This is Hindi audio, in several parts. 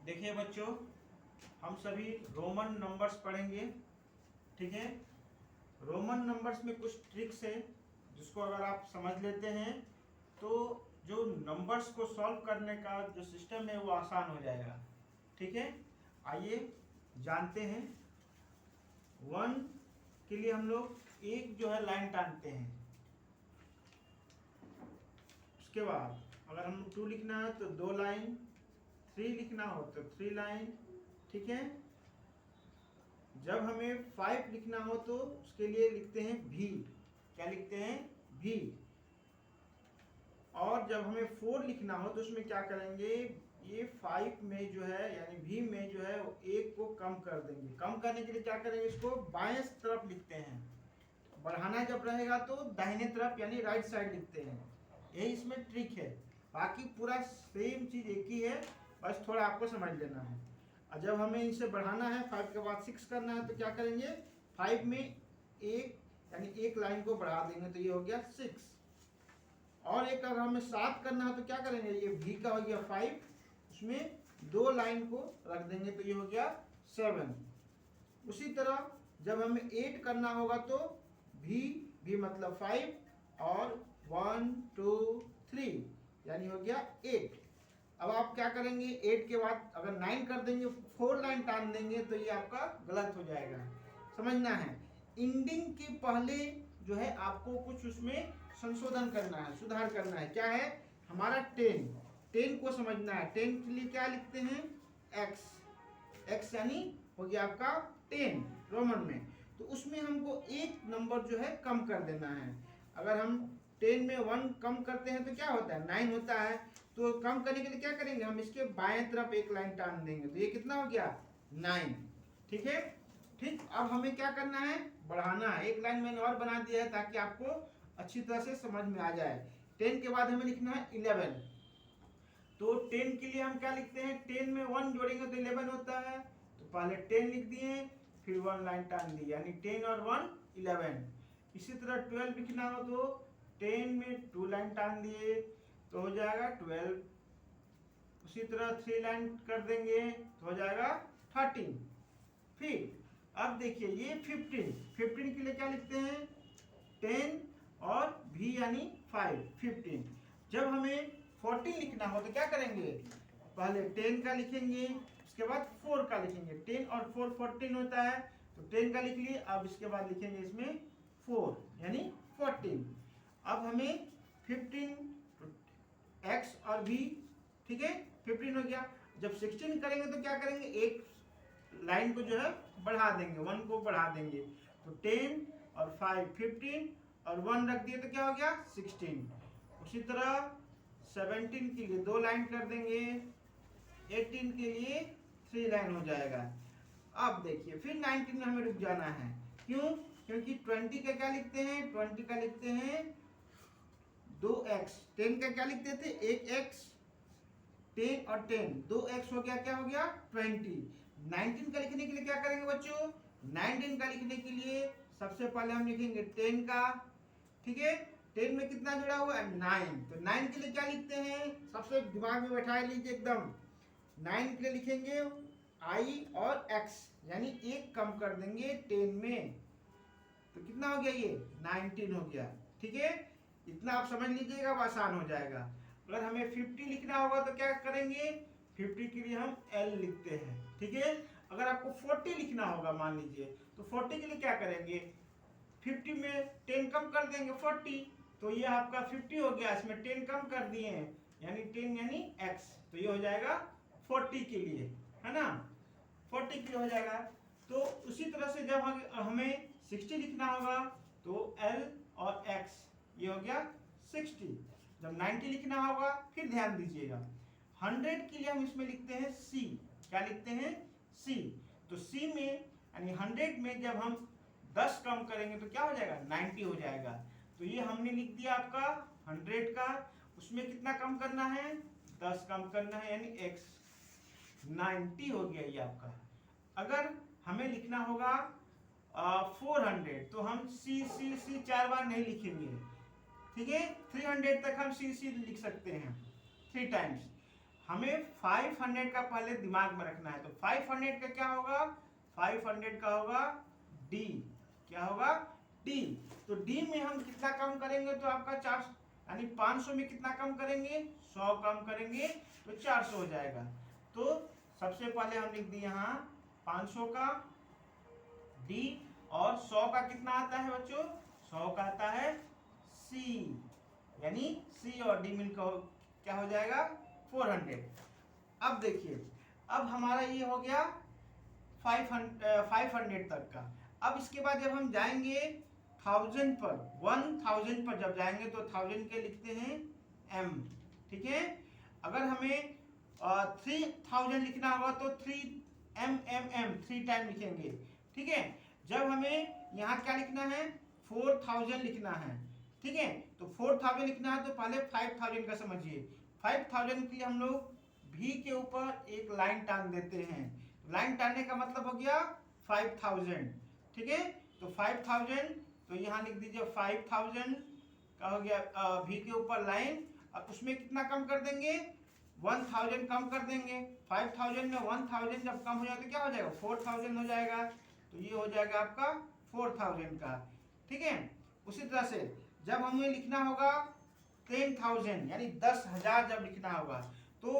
देखिए बच्चों, हम सभी रोमन नंबर्स पढ़ेंगे। ठीक है, रोमन नंबर्स में कुछ ट्रिक्स है जिसको अगर आप समझ लेते हैं तो जो नंबर्स को सॉल्व करने का जो सिस्टम है वो आसान हो जाएगा। ठीक है, आइए जानते हैं। 1 के लिए हम लोग एक जो है लाइन टानते हैं। उसके बाद अगर हम 2 लिखना है तो 2 लाइन, 3 लिखना हो तो 3 लाइन। ठीक है, जब हमें 5 लिखना हो तो उसके लिए लिखते हैं भी। क्या लिखते हैं? भी। और जब हमें 4 लिखना हो तो उसमें क्या करेंगे, ये 5 में जो है यानी भी में जो है वो 1 को कम कर देंगे। कम करने के लिए क्या करेंगे, इसको बाएं तरफ लिखते हैं। बढ़ाना जब रहेगा तो दाहिने तरफ यानी राइट साइड लिखते हैं। यही इसमें ट्रिक है, बाकी पूरा सेम चीज एक ही है, बस थोड़ा आपको समझ लेना है। और जब हमें इसे बढ़ाना है 5 के बाद 6 करना है तो क्या करेंगे, 5 में एक यानी एक लाइन को बढ़ा देंगे तो ये हो गया 6। और एक अगर हमें 7 करना है तो क्या करेंगे, ये भी का हो गया 5, उसमें 2 लाइन को रख देंगे तो ये हो गया 7। उसी तरह जब हमें 8 करना होगा तो भी मतलब 5 और 1 2 3 यानी हो गया 8। अब आप क्या करेंगे, 8 के बाद अगर 9 कर देंगे, 4 लाइन टान देंगे तो ये आपका गलत हो जाएगा। समझना है, इंडिंग के पहले जो है आपको कुछ उसमें संशोधन करना है, सुधार करना है। क्या है हमारा 10 को समझना है। 10 के लिए क्या लिखते हैं, x यानी हो गया आपका 10 रोमन में। तो उसमें हमको एक नंबर जो है कम कर देना है। अगर हम 10 में 1 कम करते हैं तो क्या होता है, 9 होता है। तो कम करने के लिए क्या करेंगे, हम इसके बाएं तरफ एक लाइन टान देंगे तो ये कितना हो गया 9। ठीक है, ठीक। अब हमें क्या करना है, बढ़ाना है। एक लाइन मैंने और बना दिया है ताकि आपको अच्छी तरह से समझ में आ जाए। 10 के बाद हमें लिखना है 11। तो 10 के लिए हम क्या लिखते हैं, 10 में 1 जोड़ेंगे तो 11 होता है। तो पहले 10 लिख दिए, फिर 1 लाइन टान दी, यानी 10 और 1 11। इसी तरह 12 लिखना हो तो 10 में 2 लाइन टान दिए तो हो जाएगा 12। उसी तरह 3 लाइन कर देंगे तो हो जाएगा 13। फिर अब देखिए ये 15 के लिए क्या लिखते हैं, 10 और भी यानी 5 15। जब हमें 14 लिखना हो तो क्या करेंगे, पहले 10 का लिखेंगे, उसके बाद 4 का लिखेंगे। 10 और 4 14 होता है, तो 10 का लिख लिए। अब इसके बाद लिखेंगे इसमें 4 यानी 14। अब हमें 15 x और v, ठीक है 15 हो गया। जब 16 करेंगे तो क्या करेंगे, एक लाइन को जो है बढ़ा देंगे, 1 को बढ़ा देंगे। तो 10 और 5 15 और 1 रख दिए तो क्या हो गया 16। उसी तरह 17 के लिए 2 लाइन कर देंगे, 18 के लिए 3 लाइन हो जाएगा। अब देखिए फिर 19 में हमें रुक जाना है। क्यों, क्योंकि 20 का क्या लिखते हैं, 20 का लिखते हैं 2x। 10 का क्या लिखते थे, 1x। 10 और 10 2x हो गया, क्या हो गया 20। 19 का लिखने के लिए क्या करेंगे बच्चों, 19 का लिखने के लिए सबसे पहले हम लिखेंगे 10 का। ठीक है, 10 में कितना जुड़ा हुआ है 9। तो 9 के लिए क्या लिखते हैं, सबसे दिमाग में बैठा लीजिए एकदम। 9 के लिए लिखेंगे i और x, यानी एक कम कर देंगे 10 में तो कितना हो गया, ये 19 हो गया। ठीक है, इतना आप समझ लीजिएगा, आसान हो जाएगा। अगर हमें 50 लिखना होगा तो क्या करेंगे, 50 के लिए हम L लिखते हैं। ठीक है, अगर आपको 40 लिखना होगा मान लीजिए तो 40 के लिए क्या करेंगे, 50 में 10 कम कर देंगे 40, तो ये आपका 50 हो गया, इसमें 10 कम कर दिए हैं यानी 10 यानी x, तो ये हो जाएगा 40 के लिए, है ना, 40 के लिए हो जाएगा। तो उसी तरह से जब हमें 60 लिखना होगा तो L और x, ये हो गया 60। जब 90 लिखना होगा फिर ध्यान दीजिएगा, 100 के लिए हम इसमें लिखते हैं C। क्या लिखते हैं, C। तो C में यानी 100 में जब हम 10 कम करेंगे तो क्या हो जाएगा 90 हो जाएगा। तो ये हमने लिख दिया आपका 100 का, उसमें कितना कम करना है, 10 कम करना है यानी x, 90 हो गया ये आपका। अगर हमें लिखना होगा 400 तो हम C 4 बार नहीं लिखेंगे। ठीक है, 300 तक हम C लिख सकते हैं 3 टाइम्स। हमें 500 का पहले दिमाग में रखना है। तो 500 का क्या होगा, 500 का होगा डी, क्या होगा डी। तो डी में हम कितना कम करेंगे तो आपका 400, यानी 500 में कितना कम करेंगे, 100 कम करेंगे तो 400 हो जाएगा। तो सबसे पहले हम लिख दिए यहाँ 500 का डी, और 100 का कितना आता है बच्चों, 100 का आता है सी, यानी सी और डी मिलकर क्या हो जाएगा 400। अब देखिए, अब हमारा ये हो गया 500 तक का। अब इसके बाद जब हम जाएंगे 1000 पर, 1000 पर जब जाएंगे तो 1000 के लिखते हैं m, ठीक है। अगर हमें 3000 लिखना होगा तो 3 टाइम लिखेंगे, ठीक है। जब हमें यहाँ क्या लिखना है, 4000 लिखना है, ठीक है। तो 4000 लिखना है तो पहले 5000 का समझिए। 5000 के लिए हम लोग भी के ऊपर एक लाइन टान देते हैं। लाइन टानने का मतलब हो गया 5000, ठीक है। तो 5000, तो यहाँ लिख दीजिए 5000 का हो गया भी के ऊपर लाइन। अब उसमें कितना कम कर देंगे, 1000 कम कर देंगे। 5000 में 1000 जब कम हो जाए तो क्या हो जाएगा, 4000 हो जाएगा। तो ये हो जाएगा आपका 4000 का, ठीक है। उसी तरह से जब हमें लिखना होगा 10,000, यानी 10,000 जब लिखना होगा तो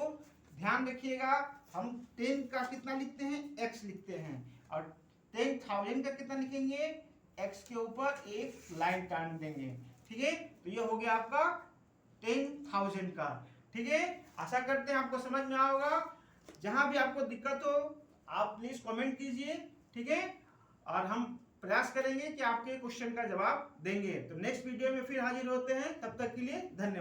ध्यान रखिएगा, हम 10 का कितना लिखते हैं, x लिखते हैं, और 10,000 का कितना लिखेंगे, x के ऊपर एक लाइन टान देंगे, ठीक है। तो ये हो गया आपका 10,000 का, ठीक है। आशा करते हैं आपको समझ में आया होगा। जहां भी आपको दिक्कत हो आप प्लीज कमेंट कीजिए, ठीक है, और हम प्रयास करेंगे कि आपके क्वेश्चन का जवाब देंगे। तो नेक्स्ट वीडियो में फिर हाजिर होते हैं, तब तक के लिए धन्यवाद।